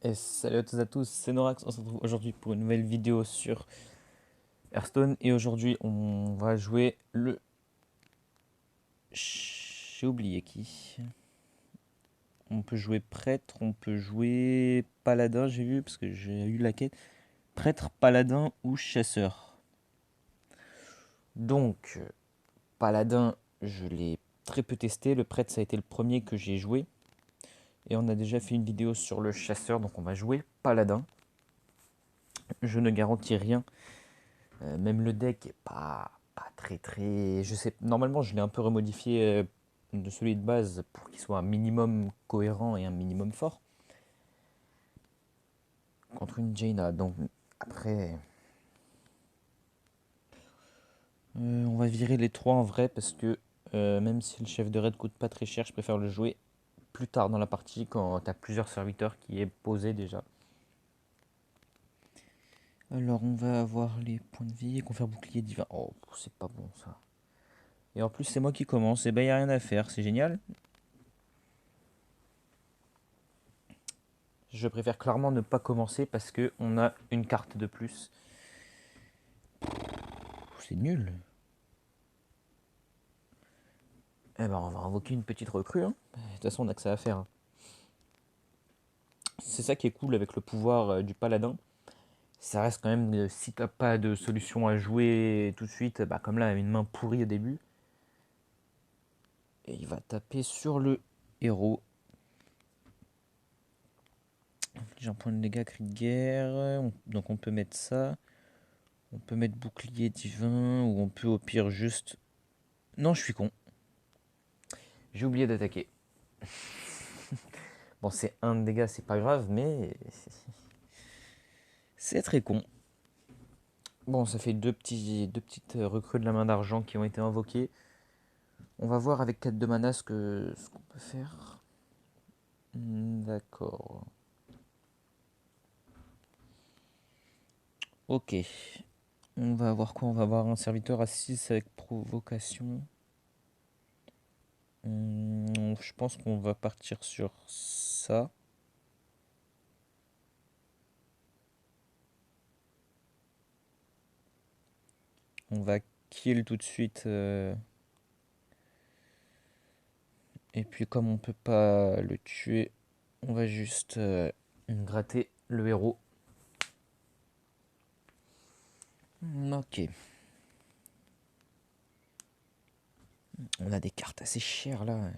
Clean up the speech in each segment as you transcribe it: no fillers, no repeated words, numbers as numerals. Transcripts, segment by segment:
Et salut à tous c'est Norax, on se retrouve aujourd'hui pour une nouvelle vidéo sur Hearthstone et aujourd'hui on va jouer le... J'ai oublié qui. On peut jouer prêtre, on peut jouer paladin, j'ai vu parce que j'ai eu la quête. Prêtre, paladin ou chasseur. Donc, paladin, je l'ai très peu testé, le prêtre ça a été le premier que j'ai joué. Et on a déjà fait une vidéo sur le chasseur, donc on va jouer paladin. Je ne garantis rien. Même le deck est pas très. Je sais, normalement, je l'ai un peu remodifié de celui de base pour qu'il soit un minimum cohérent et un minimum fort. Contre une Jaina. Donc, après. On va virer les trois en vrai parce que même si le chef de raid coûte pas très cher, je préfère le jouer plus tard dans la partie quand tu as plusieurs serviteurs qui est posé déjà. Alors, on va avoir les points de vie et confère bouclier divin. Oh, c'est pas bon ça. Et en plus, c'est moi qui commence. Et ben, y a rien à faire. C'est génial. Je préfère clairement ne pas commencer parce que on a une carte de plus. C'est nul. Eh ben, on va invoquer une petite recrue. Hein. De toute façon, on a que ça à faire. Hein. C'est ça qui est cool avec le pouvoir du paladin. Ça reste quand même, si t'as pas de solution à jouer tout de suite, bah, comme là, une main pourrie au début. Et il va taper sur le héros. J'ai un point de dégâts, cri de guerre. Donc on peut mettre ça. On peut mettre bouclier divin. Ou on peut au pire juste... Non, je suis con. J'ai oublié d'attaquer. Bon, c'est un de dégâts, c'est pas grave, mais c'est très con. Bon, ça fait deux petites recrues de la main d'argent qui ont été invoquées. On va voir avec 4 de mana ce qu'on peut faire. D'accord. Ok. On va avoir quoi? On va avoir un serviteur à 6 avec provocation. Je pense qu'on va partir sur ça. On va kill tout de suite. Et puis comme on peut pas le tuer, on va juste gratter le héros. Ok. On a des cartes assez chères là.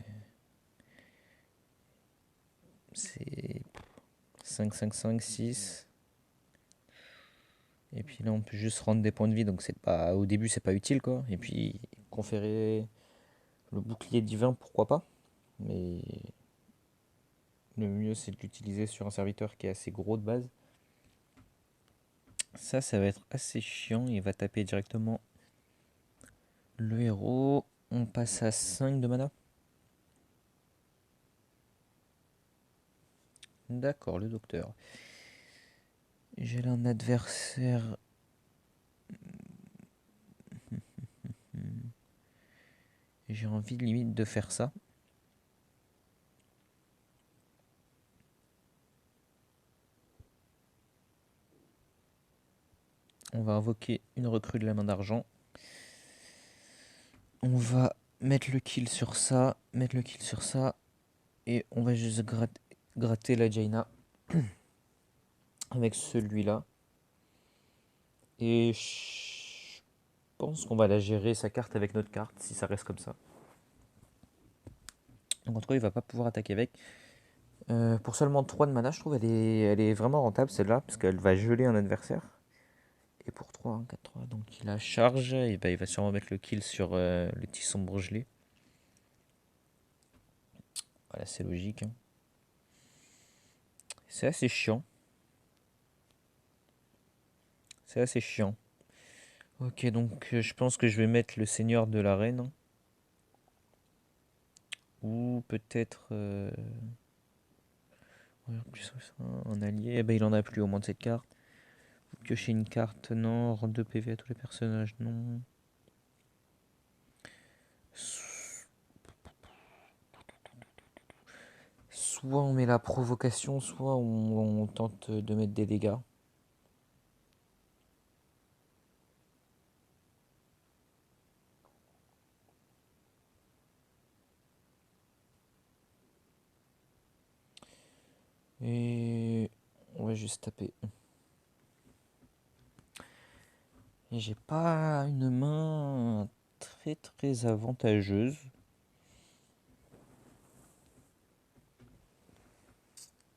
C'est 5, 5, 5, 6. Et puis là, on peut juste rendre des points de vie. Donc c'est pas, au début, c'est pas utile quoi. Et puis conférer le bouclier divin, pourquoi pas. Mais le mieux, c'est de l'utiliser sur un serviteur qui est assez gros de base. Ça va être assez chiant. Il va taper directement le héros. On passe à 5 de mana. D'accord, le docteur. J'ai là un adversaire. J'ai envie limite de faire ça. On va invoquer une recrue de la main d'argent. On va mettre le kill sur ça. Mettre le kill sur ça. Et on va juste gratter la Jaina. Avec celui-là. Et je pense qu'on va la gérer sa carte avec notre carte. Si ça reste comme ça. Donc en tout cas, il va pas pouvoir attaquer avec. Pour seulement 3 de mana, je trouve elle est vraiment rentable celle-là, parce qu'elle va geler un adversaire. Et pour 3, 1, 4, 3, donc il a charge, et bah, il va sûrement mettre le kill sur le petit sombre gelé. Voilà, c'est logique. Hein. C'est assez chiant. C'est assez chiant. Ok, donc je pense que je vais mettre le seigneur de l'arène. Ou peut-être... un allié. Eh ben, il en a plus au moins de cette carte. Piocher une carte, non. Rendre 2 PV à tous les personnages, non. soit on met la provocation, soit on tente de mettre des dégâts. Et on va juste taper. Et j'ai pas une main très très avantageuse.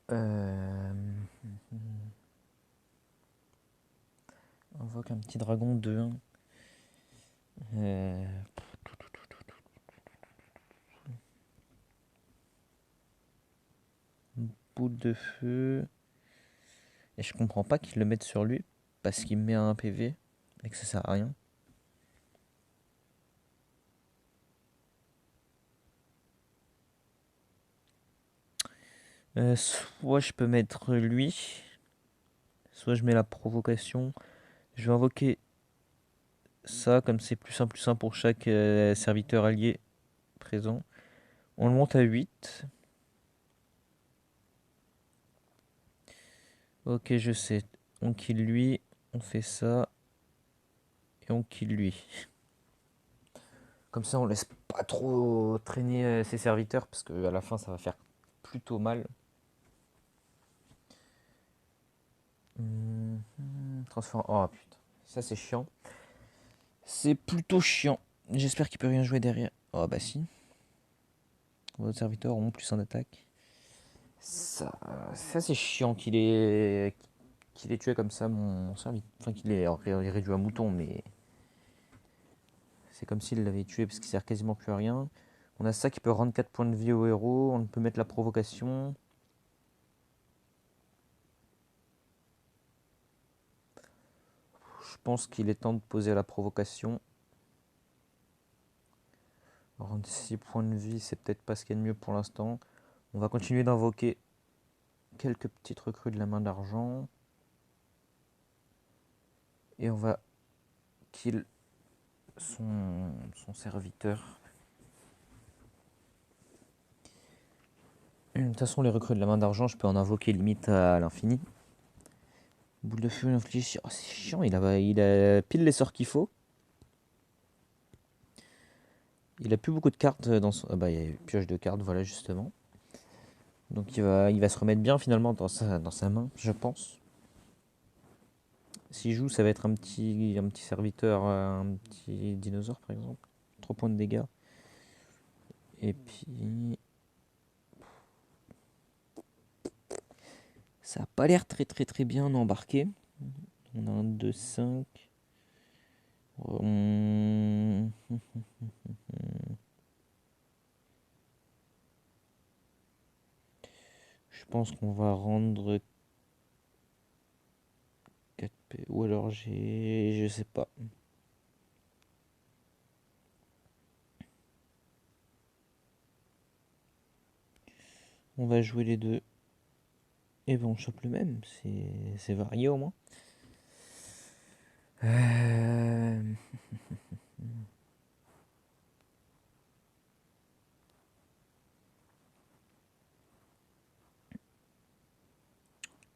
On invoque un petit dragon de 1. Boule de feu. Et je comprends pas qu'ils le mettent sur lui. Parce qu'il me met un PV. Et que ça sert à rien. Soit je peux mettre lui. Soit je mets la provocation. Je vais invoquer ça. Comme c'est plus simple pour chaque serviteur allié présent. On le monte à 8. Ok, je sais. On kill lui. On fait ça. Et on kill lui. Comme ça, on laisse pas trop traîner ses serviteurs. Parce qu'à la fin, ça va faire plutôt mal. Transforme. Oh putain. Ça, c'est chiant. C'est plutôt chiant. J'espère qu'il peut rien jouer derrière. Oh bah si. Votre serviteur auront plus en attaque. Ça c'est chiant qu'il ait tué comme ça mon serviteur. Enfin qu'il ait réduit à mouton, mais c'est comme s'il l'avait tué parce qu'il sert quasiment plus à rien. On a ça qui peut rendre 4 points de vie au héros. On peut mettre la provocation. Je pense qu'il est temps de poser la provocation. Rendre 6 points de vie, c'est peut-être pas ce qu'il y a de mieux pour l'instant. On va continuer d'invoquer quelques petites recrues de la main d'argent. Et on va kill son serviteur. De toute façon, les recrues de la main d'argent, je peux en invoquer limite à l'infini. Boule de feu, inflige. Oh, c'est chiant, il a pile les sorts qu'il faut. Il a plus beaucoup de cartes dans son. Ah bah, il y a une pioche de cartes, voilà, justement. Donc il va se remettre bien finalement dans sa main, je pense. S'il joue, ça va être un petit serviteur, un petit dinosaure par exemple. 3 points de dégâts. Et puis. Ça n'a pas l'air très très très bien embarqué. On a un 2-5. Je pense qu'on va rendre 4P. Ou alors je sais pas. On va jouer les deux. Et ben on chope le même. C'est varié au moins.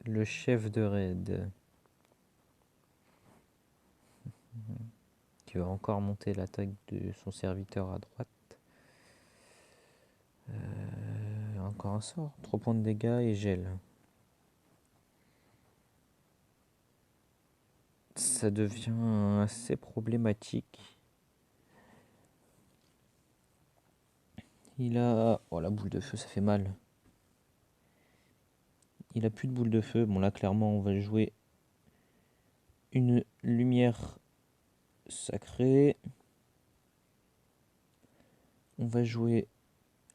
Le chef de raid. Qui va encore monter l'attaque de son serviteur à droite. Encore un sort. 3 points de dégâts et gel. Ça devient assez problématique. Il a... Oh, la boule de feu, ça fait mal. Il a plus de boule de feu. Bon, là, clairement, on va jouer une lumière sacrée. On va jouer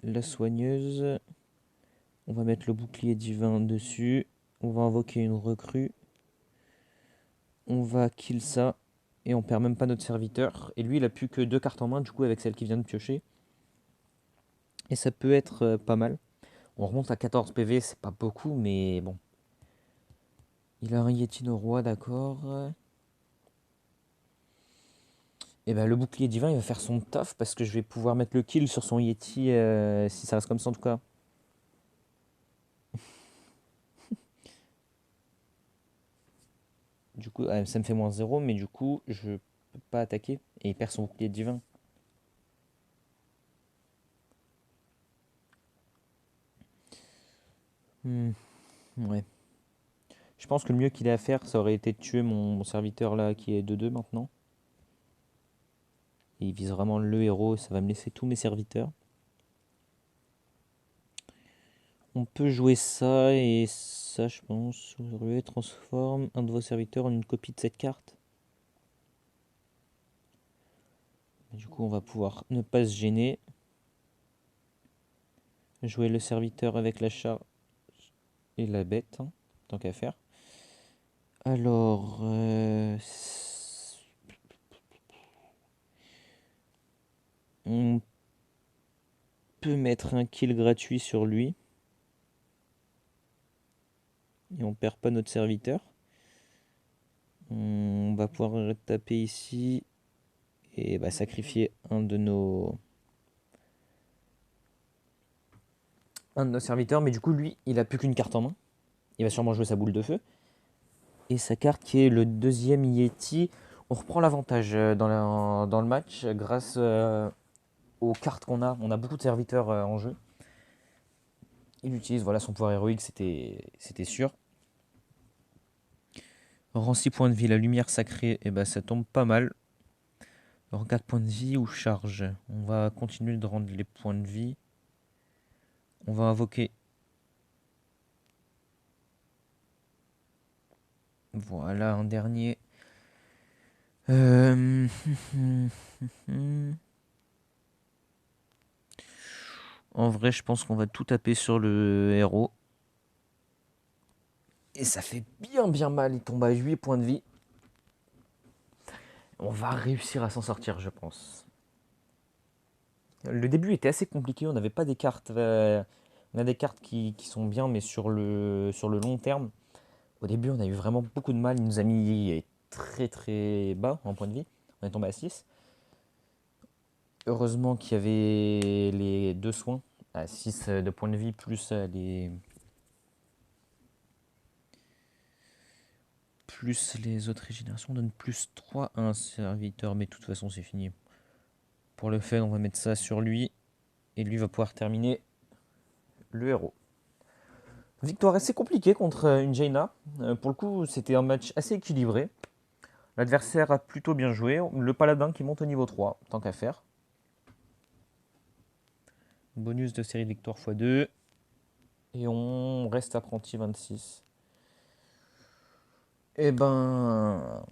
la soigneuse. On va mettre le bouclier divin dessus. On va invoquer une recrue. On va kill ça. Et on perd même pas notre serviteur. Et lui, il a plus que 2 cartes en main, du coup, avec celle qui vient de piocher. Et ça peut être pas mal. On remonte à 14 PV, c'est pas beaucoup, mais bon. Il a un Yeti au roi, d'accord. Et ben le bouclier divin, il va faire son taf parce que je vais pouvoir mettre le kill sur son Yeti si ça reste comme ça en tout cas. Du coup, ça me fait moins 0, mais du coup, je peux pas attaquer. Et il perd son bouclier divin. Ouais. Je pense que le mieux qu'il ait à faire, ça aurait été de tuer mon serviteur là qui est 2-2 maintenant. Et il vise vraiment le héros, ça va me laisser tous mes serviteurs. On peut jouer ça et ça, je pense. Transforme un de vos serviteurs en une copie de cette carte. Du coup, on va pouvoir ne pas se gêner. Jouer le serviteur avec la charge et la bête, hein, tant qu'à faire. Alors, on peut mettre un kill gratuit sur lui. Et on perd pas notre serviteur. On va pouvoir taper ici et bah, sacrifier un de nos serviteurs. Mais du coup, lui, il a plus qu'une carte en main. Il va sûrement jouer sa boule de feu. Et sa carte qui est le deuxième Yeti. On reprend l'avantage dans le match grâce aux cartes qu'on a. On a beaucoup de serviteurs en jeu. Il utilise voilà, son pouvoir héroïque, c'était sûr. Rend 6 points de vie, la lumière sacrée, et bah, ça tombe pas mal. Rend 4 points de vie ou charge. On va continuer de rendre les points de vie. On va invoquer. Voilà, un dernier. En vrai, je pense qu'on va tout taper sur le héros. Et ça fait bien mal. Il tombe à 8 points de vie. On va réussir à s'en sortir, je pense. Le début était assez compliqué. On n'avait pas des cartes. On a des cartes qui sont bien, mais sur le long terme. Au début, on a eu vraiment beaucoup de mal. Il nous a mis très bas en point de vie. On est tombé à 6. Heureusement qu'il y avait les deux soins à 6 de points de vie, plus les autres régénérations. On donne plus 3 à un serviteur, mais de toute façon, c'est fini. Pour le fait, on va mettre ça sur lui. Et lui va pouvoir terminer le héros. Victoire assez compliquée contre une Jaina. Pour le coup, c'était un match assez équilibré. L'adversaire a plutôt bien joué. Le paladin qui monte au niveau 3, tant qu'à faire. Bonus de série de victoire x2. Et on reste apprenti 26. Eh ben...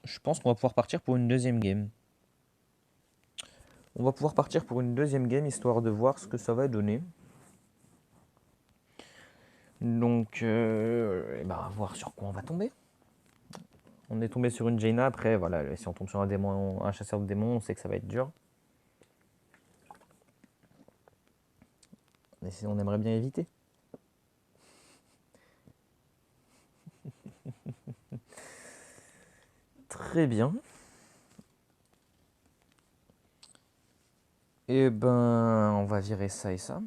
Je pense qu'on va pouvoir partir pour une deuxième game. On va pouvoir partir pour une deuxième game, histoire de voir ce que ça va donner. Donc, voir sur quoi on va tomber. On est tombé sur une Jaina, après, voilà, si on tombe sur un démon, un chasseur de démons, on sait que ça va être dur. Mais on aimerait bien éviter. Très bien. Et ben, on va virer ça et ça.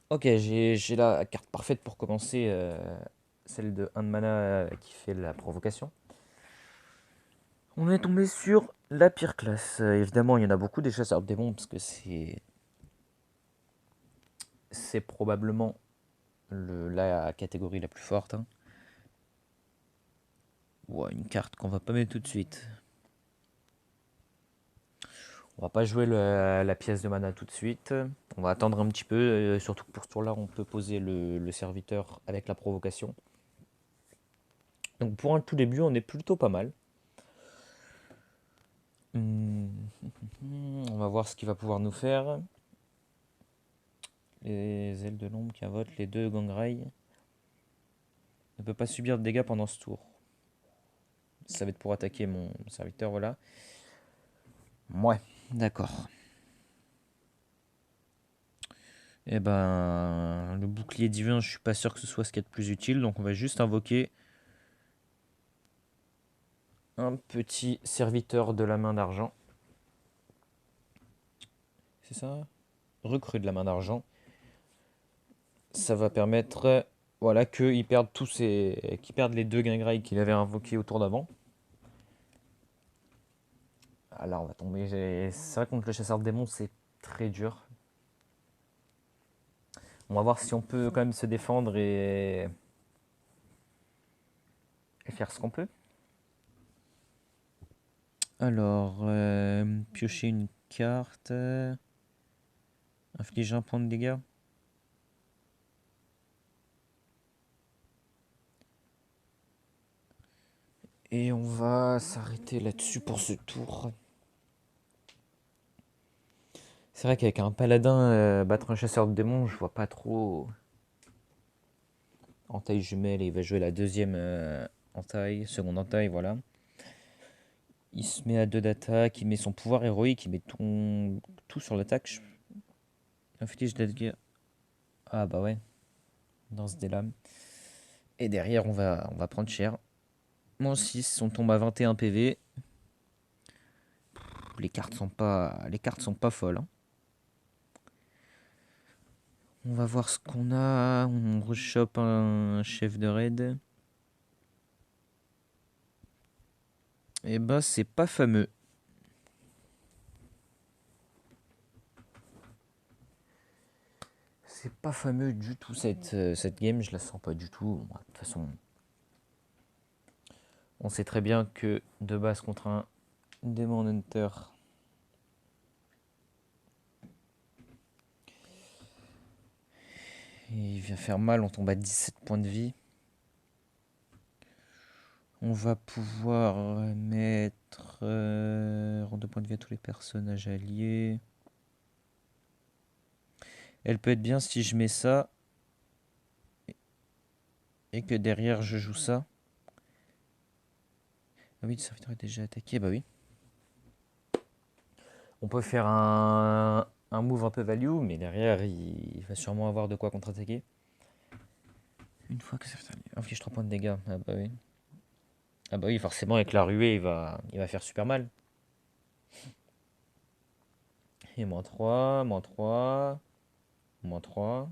Ok, j'ai la carte parfaite pour commencer, celle de 1 de mana qui fait la provocation. On est tombé sur la pire classe. Évidemment, il y en a beaucoup des chasseurs de démons parce que c'est probablement la catégorie la plus forte. Hein. Ouais, une carte qu'on va pas mettre tout de suite. On va pas jouer la pièce de mana tout de suite. On va attendre un petit peu, surtout que pour ce tour-là, on peut poser le serviteur avec la provocation. Donc pour un tout début, on est plutôt pas mal. On va voir ce qu'il va pouvoir nous faire. Les ailes de l'ombre qui invoquent les deux gangrailles. Ne peut pas subir de dégâts pendant ce tour. Ça va être pour attaquer mon serviteur, voilà. Ouais, d'accord. Eh ben, le bouclier divin, je suis pas sûr que ce soit ce qu'il y a de plus utile, donc on va juste invoquer un petit serviteur de la main d'argent. C'est ça? Recrue de la main d'argent. ça va permettre voilà, qu'il perde qu'il perde les deux Gringrail qu'il avait invoqués au tour d'avant. Ah, là, on va tomber. C'est vrai, contre le chasseur de démons, c'est très dur. On va voir si on peut quand même se défendre et faire ce qu'on peut. Alors, piocher une carte. Infliger un point de dégâts. Et on va s'arrêter là-dessus pour ce tour. C'est vrai qu'avec un paladin battre un chasseur de démons, je vois pas trop. Entaille jumelle et il va jouer la deuxième entaille, seconde entaille, voilà. Il se met à 2 d'attaque, il met son pouvoir héroïque, il met tout sur l'attaque. Inflige de dégâts. Ah bah ouais, dans ce délai. Et derrière, on va prendre cher. Moins 6, on tombe à 21 PV. Les cartes sont pas folles, hein. On va voir ce qu'on a. On rechoppe un chef de raid. Et bah c'est pas fameux. C'est pas fameux du tout cette game, je la sens pas du tout. De toute façon, on sait très bien que de base contre un Demon Hunter, il vient faire mal, on tombe à 17 points de vie. On va pouvoir mettre rendre 2 points de vie à tous les personnages alliés. Elle peut être bien si je mets ça et que derrière je joue ça. Ah oui, le serviteur est déjà attaqué, bah oui. On peut faire un move un peu value, mais derrière il va sûrement avoir de quoi contre-attaquer. Une fois que ça inflige 3 points de dégâts, ah bah oui. Ah bah oui, forcément avec la ruée il va faire super mal. Et moins 3, moins 3, moins 3.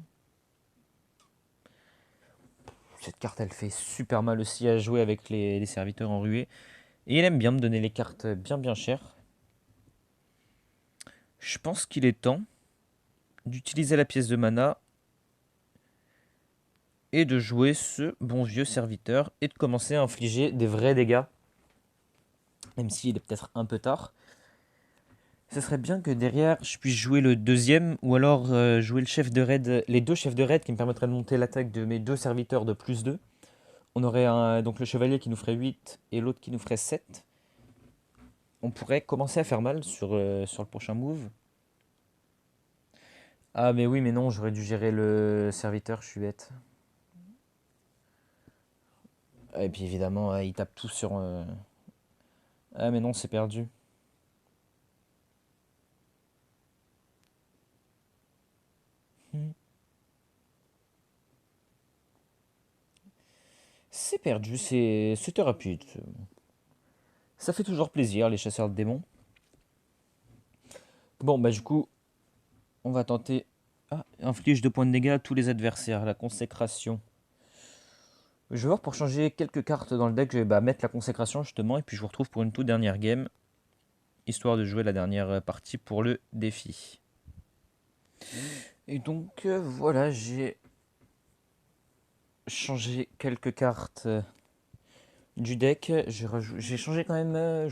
Cette carte elle fait super mal aussi à jouer avec les serviteurs en ruée. Et il aime bien me donner les cartes bien chères. Je pense qu'il est temps d'utiliser la pièce de mana et de jouer ce bon vieux serviteur et de commencer à infliger des vrais dégâts. Même s'il est peut-être un peu tard. Ce serait bien que derrière je puisse jouer le deuxième ou alors jouer le chef de raid, les deux chefs de raid qui me permettraient de monter l'attaque de mes deux serviteurs de plus 2. On aurait donc le chevalier qui nous ferait 8 et l'autre qui nous ferait 7. On pourrait commencer à faire mal sur le prochain move. Ah mais oui mais non, j'aurais dû gérer le serviteur, je suis bête. Et puis évidemment, il tape tout sur... Ah mais non, c'est perdu. C'est perdu, c'était rapide. Ça fait toujours plaisir, les chasseurs de démons. Bon, bah du coup, on va tenter... Ah, inflige 2 points de dégâts à tous les adversaires, la consécration. Je vais voir pour changer quelques cartes dans le deck, je vais mettre la consécration justement, et puis je vous retrouve pour une toute dernière game, histoire de jouer la dernière partie pour le défi. Et donc voilà, j'ai changé quelques cartes du deck. J'ai changé quand même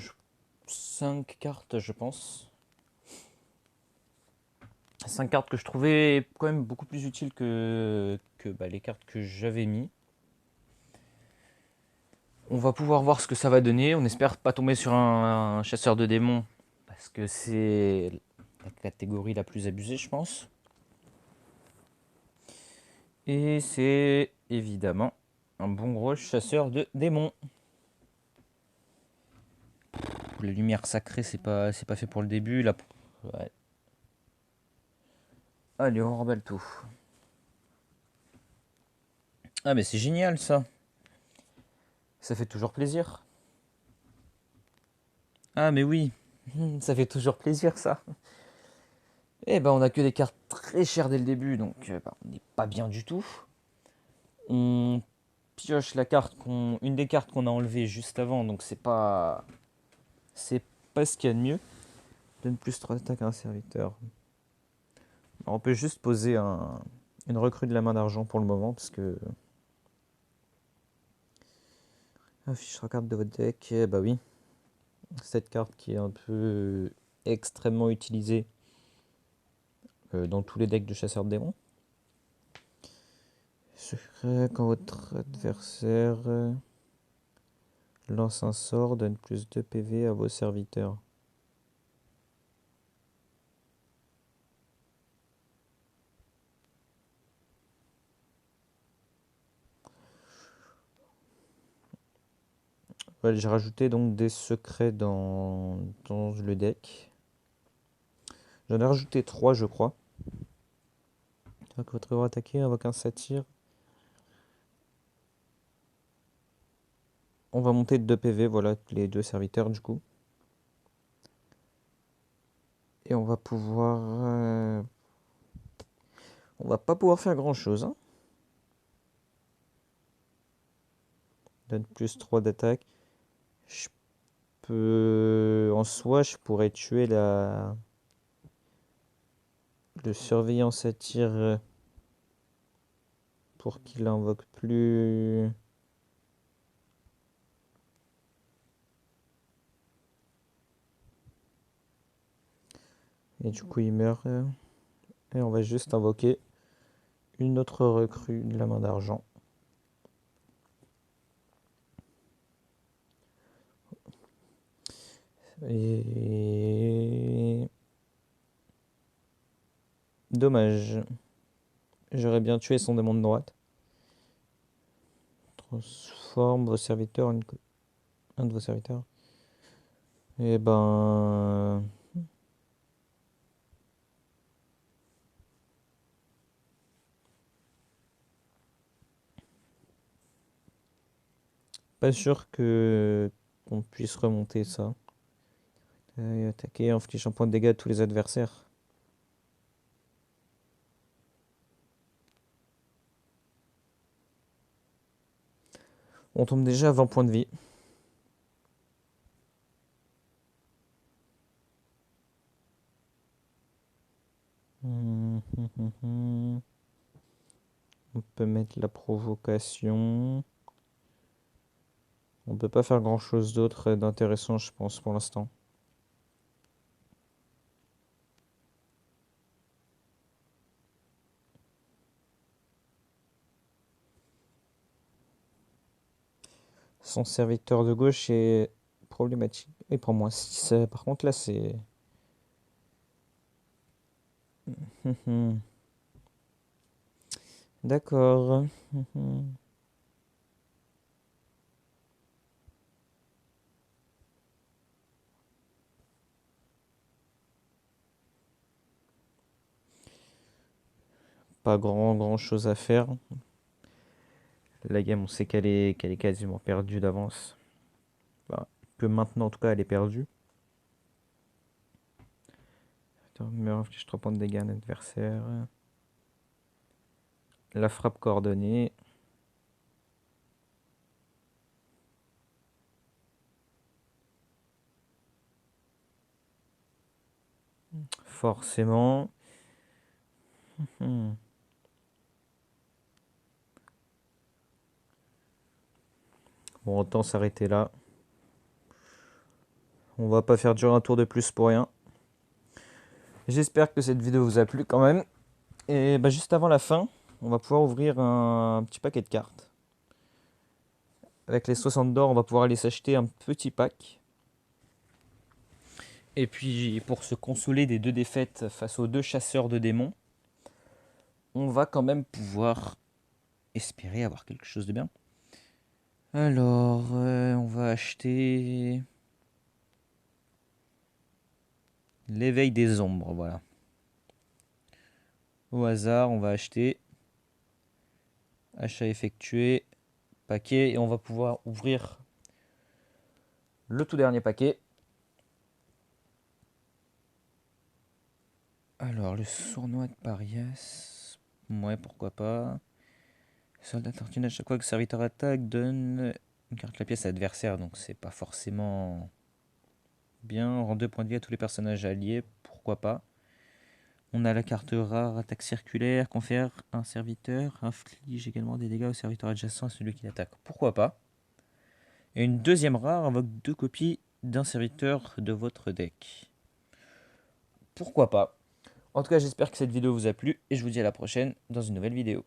5 cartes, je pense. 5 cartes que je trouvais quand même beaucoup plus utiles que les cartes que j'avais mis. On va pouvoir voir ce que ça va donner. On espère pas tomber sur un chasseur de démons, parce que c'est la catégorie la plus abusée, je pense. Et c'est évidemment un bon gros chasseur de démons. La lumière sacrée, c'est pas fait pour le début. Là, ouais. Allez, on remballe tout. Ah mais c'est génial ça. Ça fait toujours plaisir. Ah mais oui, ça fait toujours plaisir ça. Et ben on a que des cartes très chères dès le début, donc on n'est pas bien du tout. On pioche une des cartes qu'on a enlevées juste avant, donc c'est pas ce qu'il y a de mieux. Donne plus 3 attaques à un serviteur. Alors, on peut juste poser une recrue de la main d'argent pour le moment, parce que affiche 3 cartes de votre deck, bah oui, cette carte qui est un peu extrêmement utilisée dans tous les decks de chasseurs de démons. Secret, quand votre adversaire lance un sort, donne plus 2 PV à vos serviteurs. Ouais, j'ai rajouté donc des secrets dans le deck. J'en ai rajouté 3 je crois. Donc votre héros attaqué invoque un satyre. On va monter de 2 PV, voilà les 2 serviteurs du coup. Et on va pouvoir... on va pas pouvoir faire grand chose. Hein. Donne plus 3 d'attaque. Je peux... En soi, je pourrais tuer le surveillant satyre pour qu'il invoque plus... Et du coup, il meurt. Et on va juste invoquer une autre recrue de la main d'argent. Et... Dommage. J'aurais bien tué son démon de droite. Transforme vos serviteurs en un de vos serviteurs. Et ben... Pas sûr que qu'on puisse remonter ça. Et attaquer, inflige un point de dégâts à tous les adversaires. On tombe déjà à 20 points de vie. On peut mettre la provocation. On peut pas faire grand chose d'autre d'intéressant, je pense, pour l'instant. Son serviteur de gauche est problématique. Il prend moins 6. Par contre, là, c'est... D'accord. Pas grand chose à faire. La game, on sait qu'elle est quasiment perdue d'avance. Enfin, que maintenant, en tout cas, elle est perdue. Meurt, inflige 3 points de dégâts à un adversaire. La frappe coordonnée. Forcément. Bon, autant s'arrêter là. On va pas faire durer un tour de plus pour rien. J'espère que cette vidéo vous a plu quand même. Et bah, juste avant la fin, on va pouvoir ouvrir un petit paquet de cartes. Avec les 60 d'or, on va pouvoir aller s'acheter un petit pack. Et puis, pour se consoler des 2 défaites face aux 2 chasseurs de démons, on va quand même pouvoir espérer avoir quelque chose de bien. Alors, on va acheter l'éveil des ombres, voilà. Au hasard, on va acheter achat effectué, paquet, et on va pouvoir ouvrir le tout dernier paquet. Alors, le sournois de Parias. Ouais, pourquoi pas. Soldat Fortune, à chaque fois que le serviteur attaque, donne une carte la pièce à l'adversaire, donc c'est pas forcément bien. Rend 2 points de vie à tous les personnages alliés, pourquoi pas. On a la carte rare, attaque circulaire, confère un serviteur, inflige également des dégâts au serviteur adjacent à celui qui l'attaque, pourquoi pas. Et une deuxième rare invoque 2 copies d'un serviteur de votre deck. Pourquoi pas. En tout cas, j'espère que cette vidéo vous a plu et je vous dis à la prochaine dans une nouvelle vidéo.